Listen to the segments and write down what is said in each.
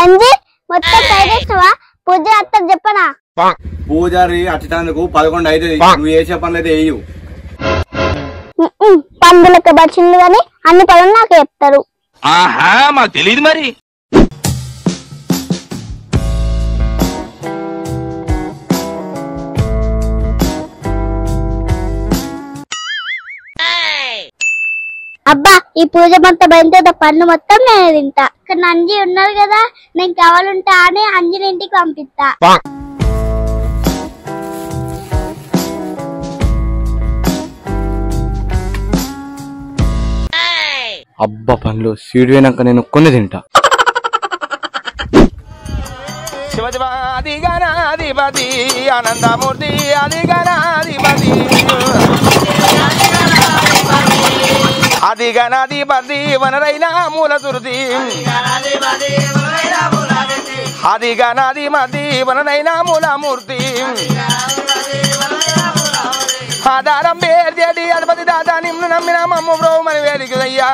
అంజీ మొత్తం తయారేస్తావా? పూజ అత్త చెప్పనా? పూజారి అచ్చటానికి 11 అవుతుంది. నువ్వు చేసే పనులు అయితే వేయు. పందులకు బచ్చింది కానీ అన్ని పనులు నాకు చెప్తారు. ఆహా మాకు తెలియదు మరి. అబ్బా ఈ పూజ మొత్తం బయలుదేర పండ్లు మొత్తం నేను తింటా. కానీ అంజీ ఉన్నారు కదా, నేను కావాలంటా అని అంజీని ఇంటికి పంపిస్తా. అబ్బా పండ్లు సీడ్ పోయినాక నేను కొన్ని తింటా. శివదేవాది గణాధిపతి ఆనందమూర్తి అది గణాధిపతి అది గణాధిపతి వనరైన మూల సురుతి అది గణాధిపతి వనరైన మూలమూర్తి ఆధారం పేర్చేది అధిపతి దాదా నిన్ను నమ్మిన మమ్ము బ్రోమని వేడికయ్యా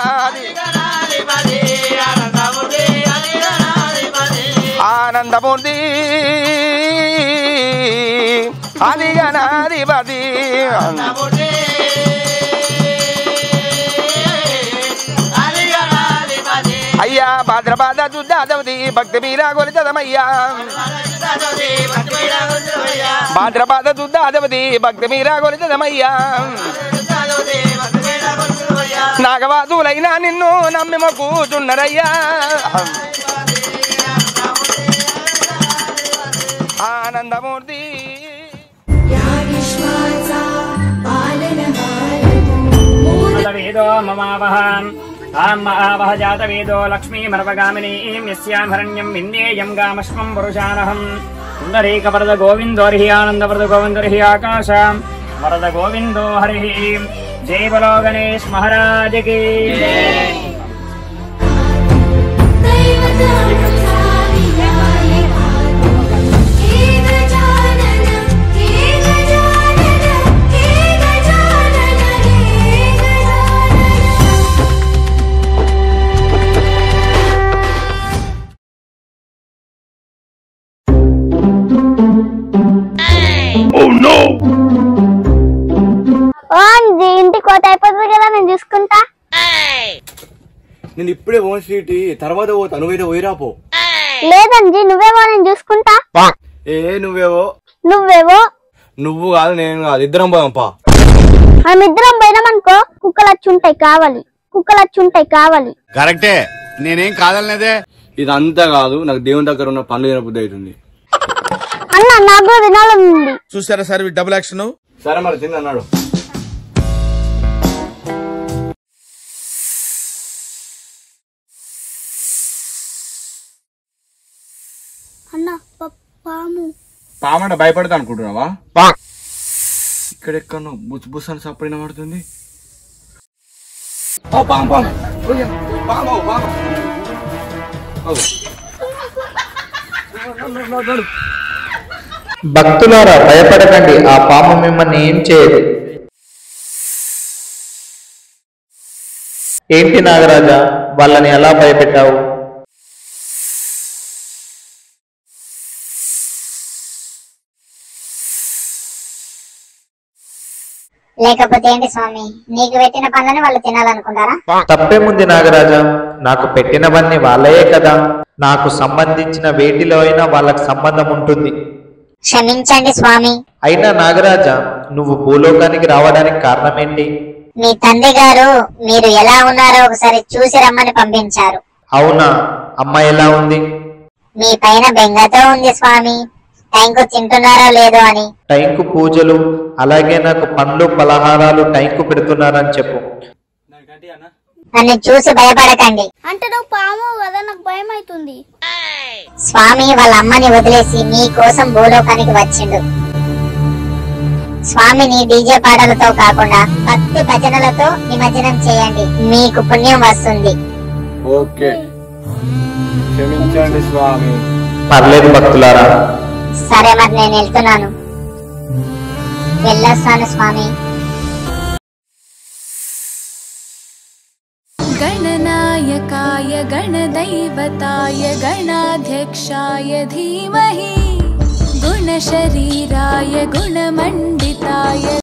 ఆనందమూర్తి అది గణాధిపతి అయ్యా భాద్రపాద శుద్ధాదవతి భక్తి మీరా కొలిచదమయ్యా భాద్రపాద శుద్ధాదవతి భక్తి మీరా కొలిచదమయ్యా నాగవాదులైనా నిన్ను నమ్మి కూర్చున్నారయ్యా ఆనందమూర్తి ఆవహ జాతవేదో లక్ష్మీమర్వగామినీం యస్యాం హరణ్యం విందేయం గామశ్వం పురుషానహం పుండరీక వరద గోవిందోర్హి ఆనంద వరద గోవిందోర్హి ఆకాశం వరద గోవిందో హరి. జై బలో గణేష్ మహారాజ్ కి. ఇంటికి కోత అయిపోతుంది కదా, నేను చూసుకుంటా. నేను ఇప్పుడే ఓన్ స్ట్రీట్ తర్వాత పోతా, నువ్వైతే పోయిరాపో. లేదంజీ నువ్వేవో, నేను చూసుకుంటా. నువ్వేవో నువ్వు కాదు నేను కాదు, ఇద్దరం పోదాంపా. మేమిద్దరం పోయినామనుకో కుక్కలు వచ్చుంటాయి కావాలి. కరెక్టే, నేనేం కాదలేదే. ఇదంతా కాదు, నాకు దేవుని దగ్గర ఉన్న పనులు తినబుద్ధి అవుతుంది. అన్న నాకు తినాలని చూసారా సార్ డబుల్ యాక్షన్. సరే మరి తిని అన్నాడు. అన్న పామంట భయపడతా అనుకుంటున్నావా? ఇక్కడెక్కడో బుస్ బుస్ అని సపడిన పడుతుంది. భక్తులారా భయపడకండి, ఆ పాము మిమ్మల్ని ఏం చేయదు. ఏంటి నాగరాజా, వాళ్ళని ఎలా భయపెట్టావు? లేకపోతే ఏంటి స్వామి, నీకు పెట్టిన పనులని వాళ్ళు తినాలనుకుంటారా? తప్పేముంది నాగరాజా, నాకు పెట్టినవన్నీ వాళ్ళయే కదా. నాకు సంబంధించిన వేటిలో అయినా వాళ్ళకి సంబంధం ఉంటుంది. క్షమించండి స్వామి. అయినా నాగరాజా, నువ్వు భూలోకానికి రావడానికి కారణం ఏంటి? మీ తండ్రి గారు మీరు ఎలా ఉన్నారో ఒకసారి చూసి రమ్మని పంపించారు. అవునా, అమ్మ ఎలా ఉంది? మీ పైన బెంగతో ఉంది స్వామి, టైంకు తింటున్నారో లేదో అని. టైంకు పూజలు, అలాగే నాకు పండ్లు పలహారాలు టైంకు పెడుతున్నారని చెప్పు. నన్ను చూసి భయపడకండి. అంటే నువ్వు పాము కదా, నాకు భయం అవుతుంది. స్వామి వాళ్ళ అమ్మని వదిలేసి మీ కోసం భూలోకానికి వచ్చిండు. స్వామిని డీజే పాటలతో కాకుండా భక్తి భజనలతో నిమజ్జనం చేయండి, మీకు పుణ్యం వస్తుంది. ఓకే, క్షమించండి స్వామి. పర్లేదు భక్తులారా. సరే మరి నేను వెళ్తున్నాను, వెళ్ళొస్తాను స్వామి. గణనాయ गणनायकाय गणदैवताय गणाध्यक्षाय धीमहि गुणशरीराय गुणमण्डिताय